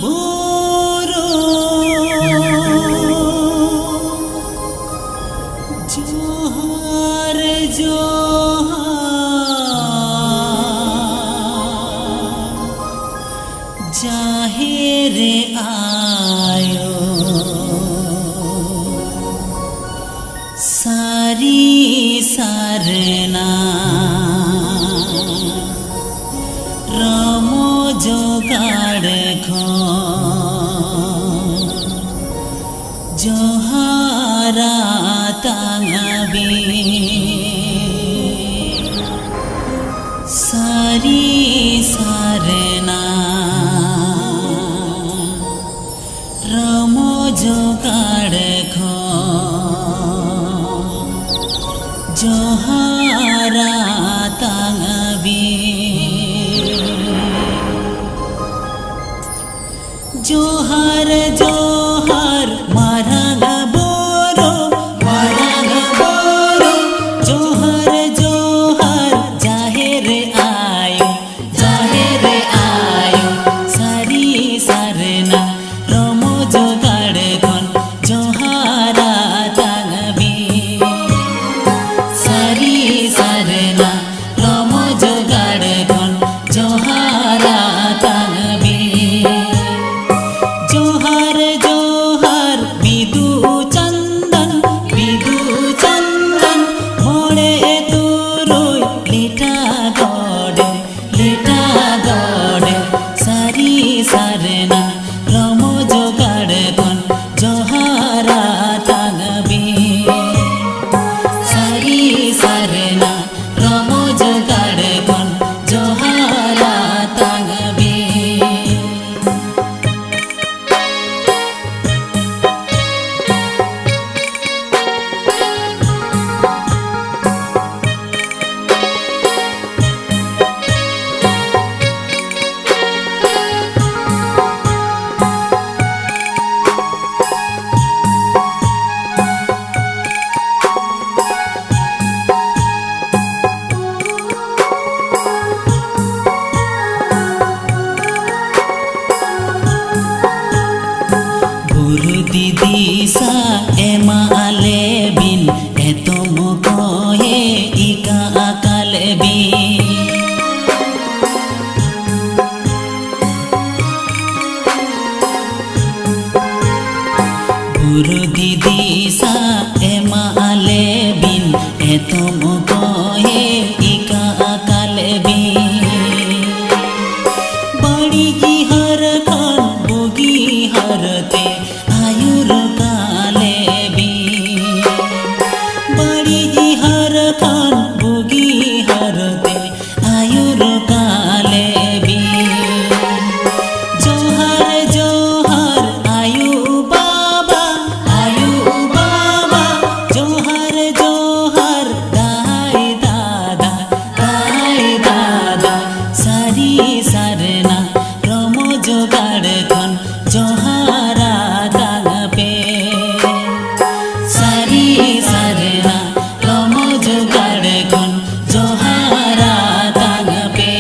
बुरो जोहार जोहार जाहिर आयो सारी सारना रमो जोगाड़ खो जोहारा तांगाबी सारी सारना रमो जोगाड़ खो जोहारा तांगाबी जोहार जोहार मारागा बोरो जोहार जोहार जाहिर आयो सारी सारना रमो जोगाड़ खन जोहारा तांगाबी सारी सारना रमो जोगाड़ खन जोहारा तांगाबी जोहार जोहार बिदु चंदन मोड़े तुरुई लिटा गड़े सारी सारना रमो जोगाड़ खन जोहारा तांगाबी सारी सारना रमो जोगाड़ खन जोहारा तांगाबी दीदी सा एमा आले बिन एतो मुकोहे इका आकाल बिन बुरु दीदी सा एमा आले बिन एतो मुकोहे इका आकाल बिन बड़ी हर खान बोगी हरते आयुर काले भी बड़ी हर खान बोगी हरते आयुर काले भी जोहार जोहार आयु बाबा जोहार जोहार दाई दादा सारी सारना रमो जोगाड़ खन जोहारा तांगाबी सारी सारना रमो जोगाड़ खन जोहारा तांगाबी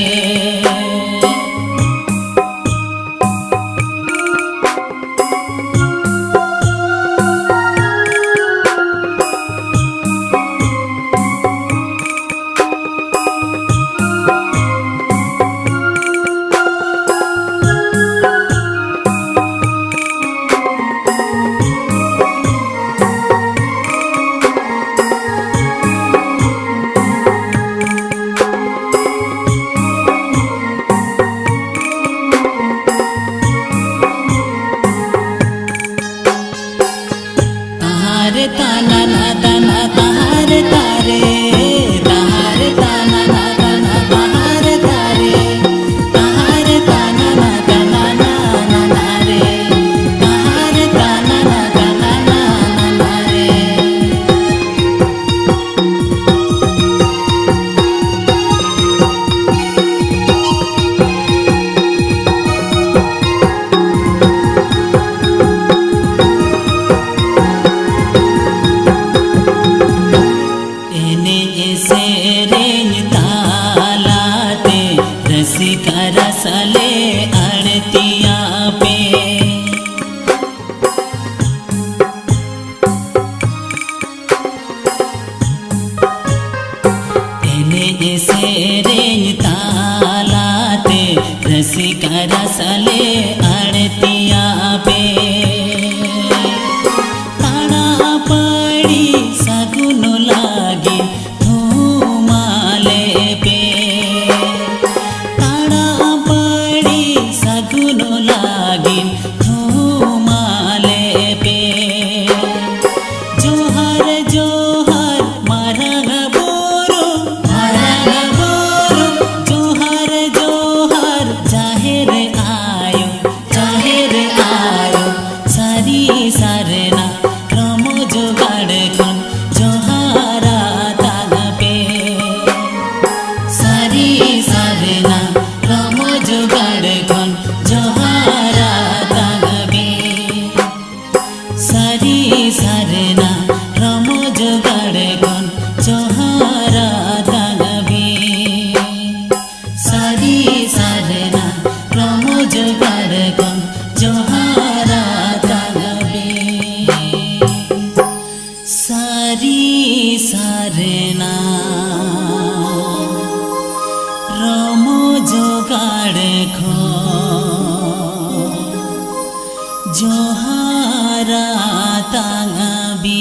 सेटिया पे ताड़ा पड़ी सगुन लागे धूमाले पे ताड़ा पड़ी सगुन लागे धूमाले पे जोहर जोहर मारंग बोरो जोहर जोहर जाहिर आयो सारी सारना रमो जोगाड़ खन जोहारा ताग पे सारी सारना रमो जोगाड़ खन जोहारा ताग पे सारी सारना रमो जोगाड़ खन जोहारा ताग पे सारी सारना रमो जोगाड़ खन जोहारा ताग पे सारी सारना रमो जोगाड़ खन जोहारा ताग पे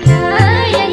Lăian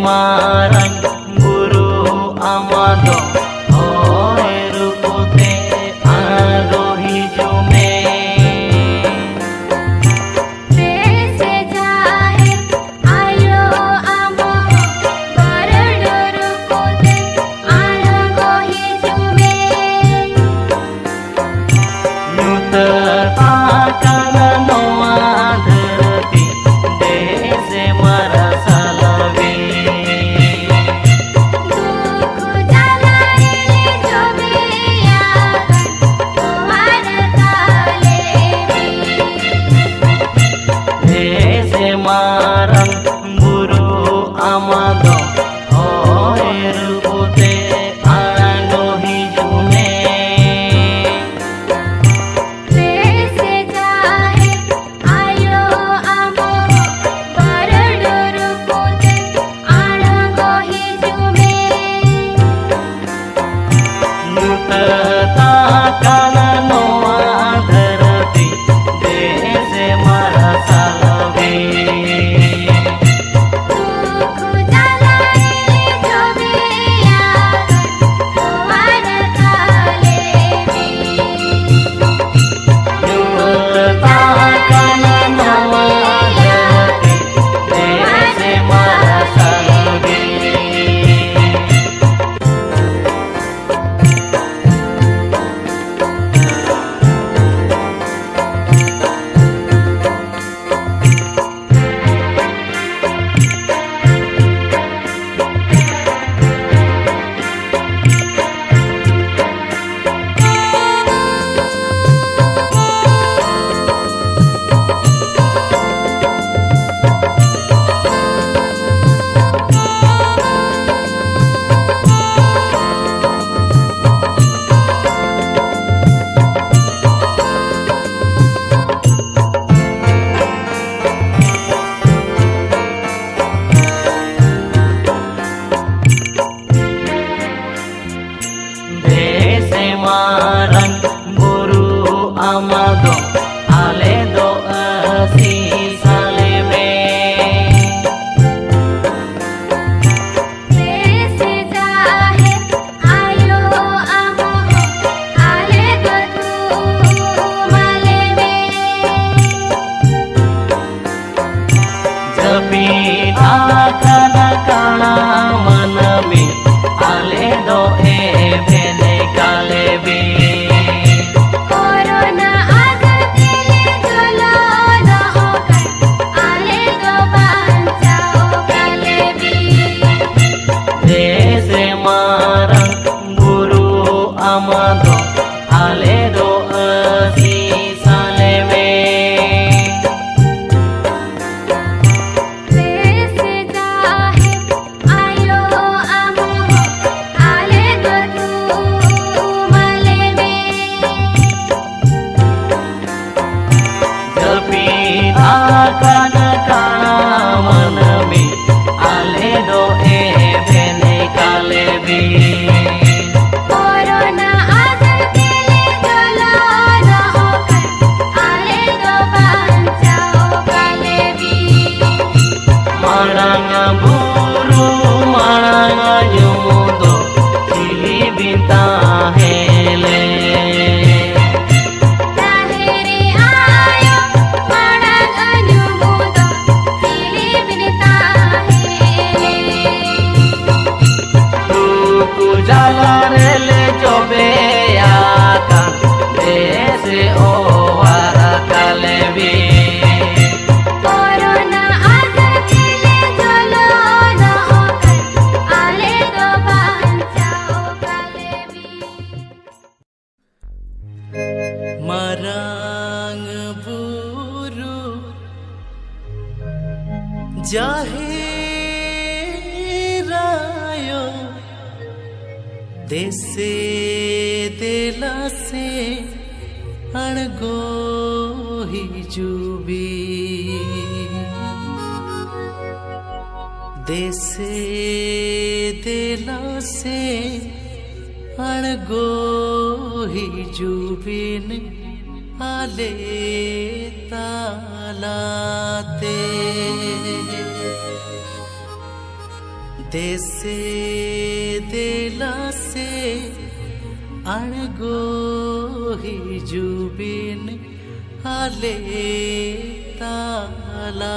marang guru amado hoy rupote arohi jume Dese jahe ayo amo barado rupote arohi jume Nuta takana noa dharati dese marasa lavi Dukh jalare jobe agan tomar kale dese marang guru amado hoy rupote arohi jume Dese jahe ayo amo barado rupote arohi jume Nuta takana noa dharati dese marasa lavi Dukh jalare jobe agan tomar kale Nuta takana noa dharati dese marasa lavi dese marang guru amado ale do asi saleme Dese jahe ayo amo ale gadu maleme japi akana kana manami ale do e bene kalebi Corona agatele jolo rokan ale go bancao kalebi dese marang guru amado ale do asi saleme Dese jahe ayo amo ale gadu maleme japi akana kana manami ale do e bene kalebi Corona agatele jolo rokan ale go bancao kalebi marang buru marang nyumudo cili bintang hele Lahiri ayo marang anyumudo silibin tahele Tuku jalare le jobe akan dese owara kalebi Corona agatele jolo rokan ale go bancao kalebi marang buru jahirayo dese delase अणगो ही जुबी देसे दिला से अणगो ही जुबिन आले तालाते देसे देला से अणगो ही जुबिन आले तालाते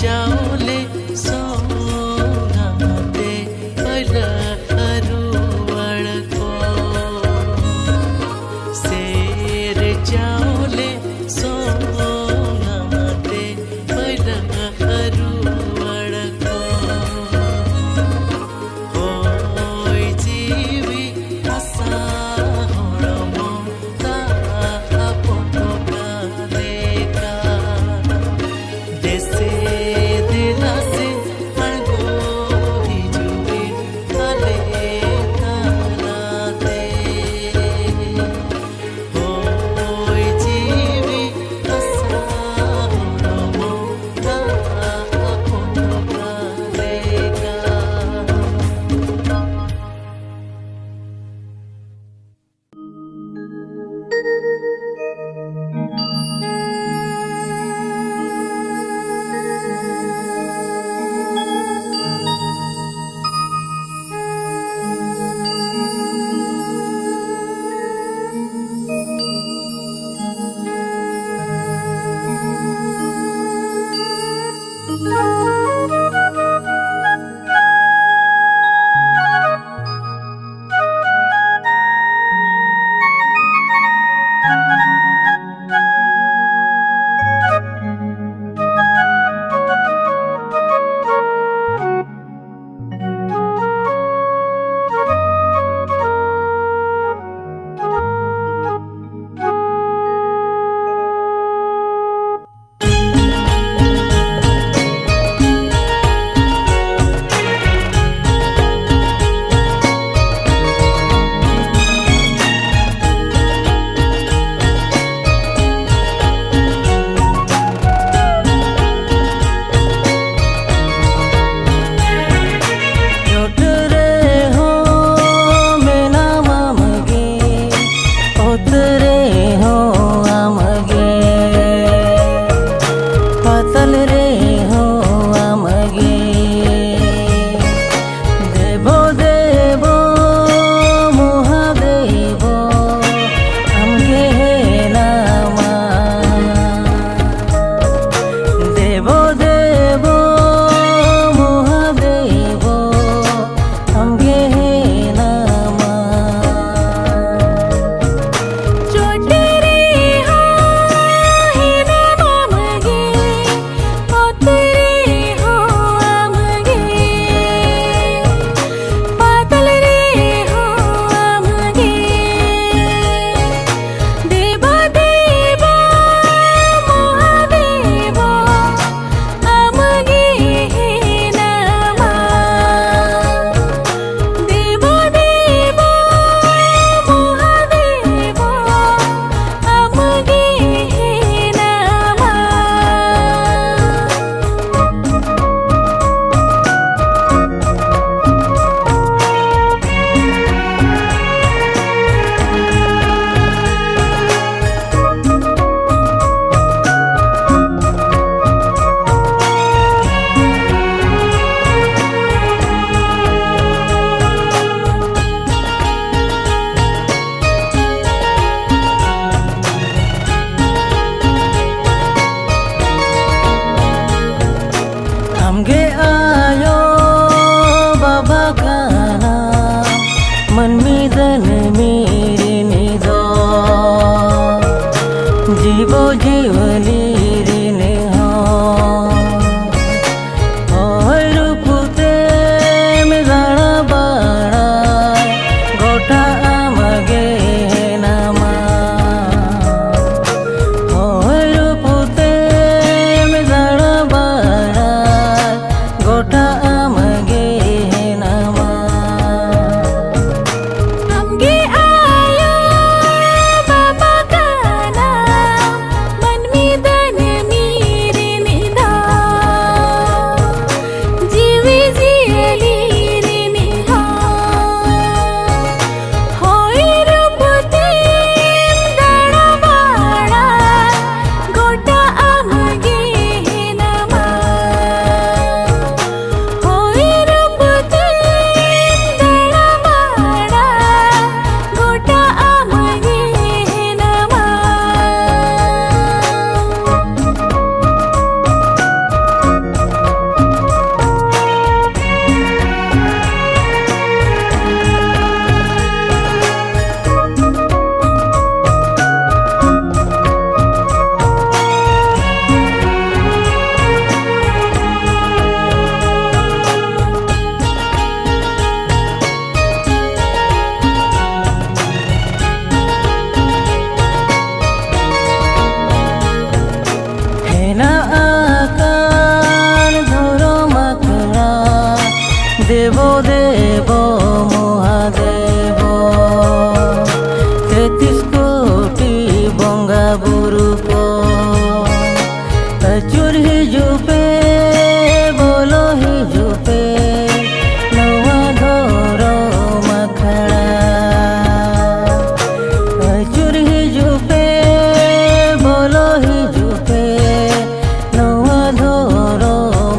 चावले सोना दे आयो बाबा काना मनमी दन मेरे निदो जीवो जीवनी रे नेहा और रूपते में जाना बाड़ा गोटा आमगे नामा और रूपते में जाना बाड़ा गोटा आमगे नामा हमगे आयो बाबा काना मनमी दन मेरे निदा जीवी जियली रे निहा होई रूपते दाड़ा बाड़ा गोटा आमगे नामा होई रूपते दाड़ा बाड़ा गोटा आमगे नामा हेना आकान धरो माकड़ा देवो देवो महादेवो 33 कोटी बंगा बुरु को अचुर हिजुपे बोलो हिजुपे नवा धरो माखड़ा अचुर हिजुपे बोलो हिजुपे नवा धरो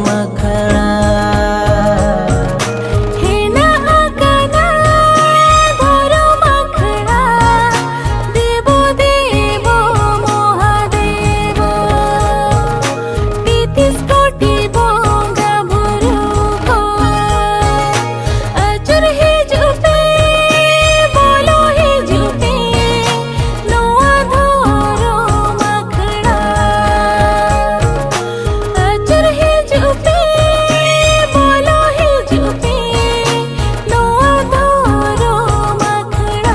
माखड़ा हेना आकाना धरो माखड़ा देवो देवो महादेवो 33 कोटी बंगा बुरु को अचुर हिजुपे बोलो हिजुपे नवा धरो माखड़ा अचुर हिजुपे बोलो हिजुपे नवा धरो माखड़ा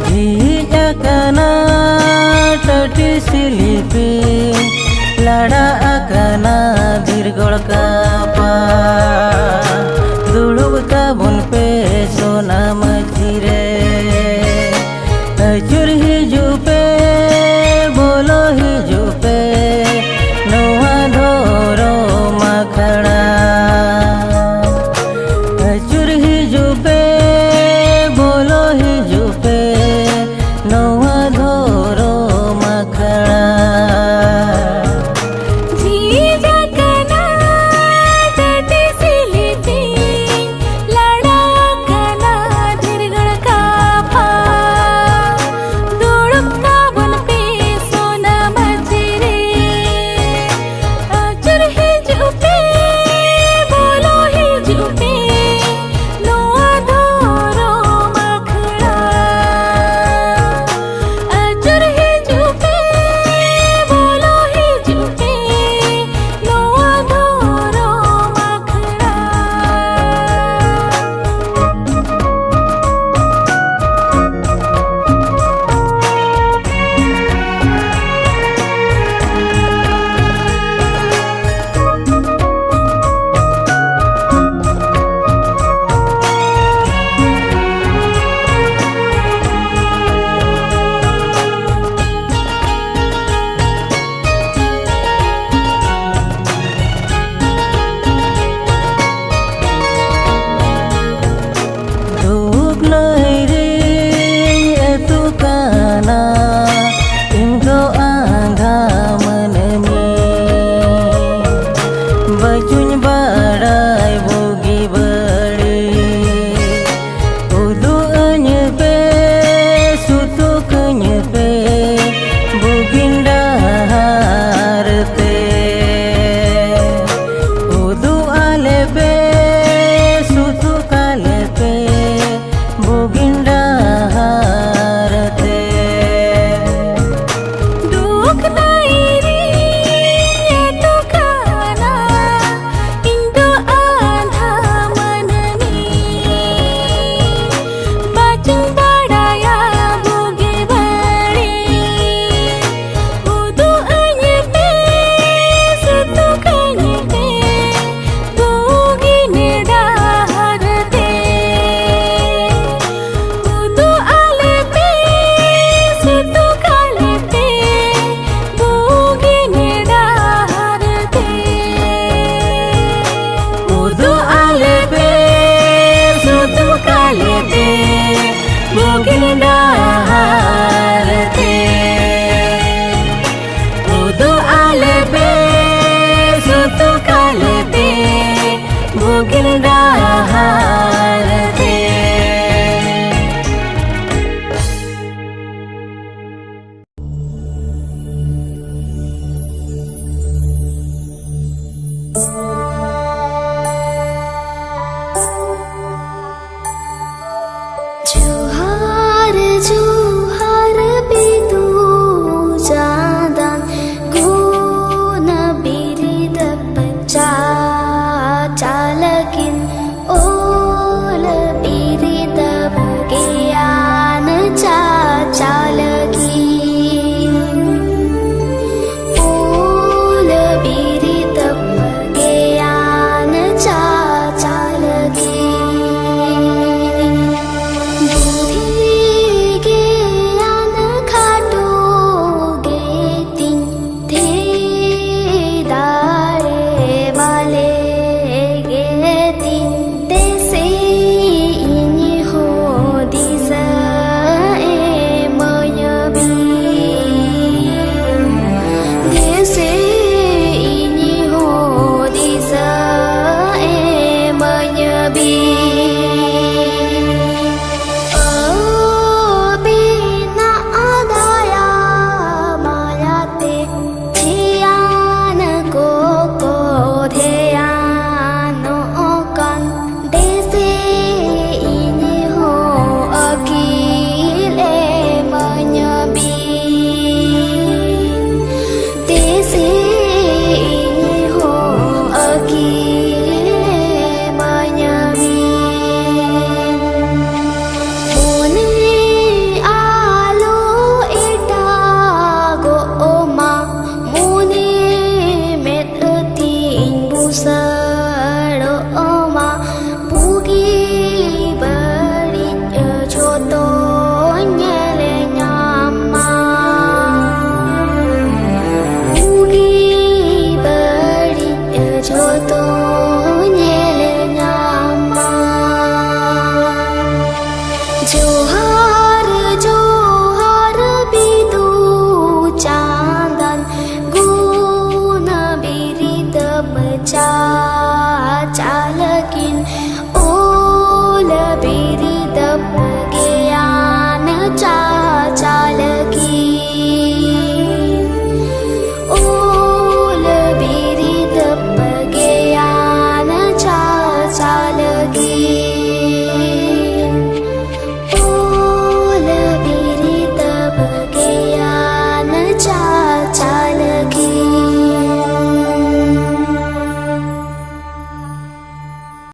Jika kana tati silipi lada akana dirgol kapa dulub tabun pe sona majire acur hijupe bolo hijupe noa dhoro makhada acur hijupe bolo hijupe नवा धरो माखड़ा जीजा कना kalbe bugil daharte udu albe sutu kalbe bugil daharte Juhar juhar bidu jadan guna birid peca calakin ol birid bagian ca calakin ol birid bagian ca calakin cha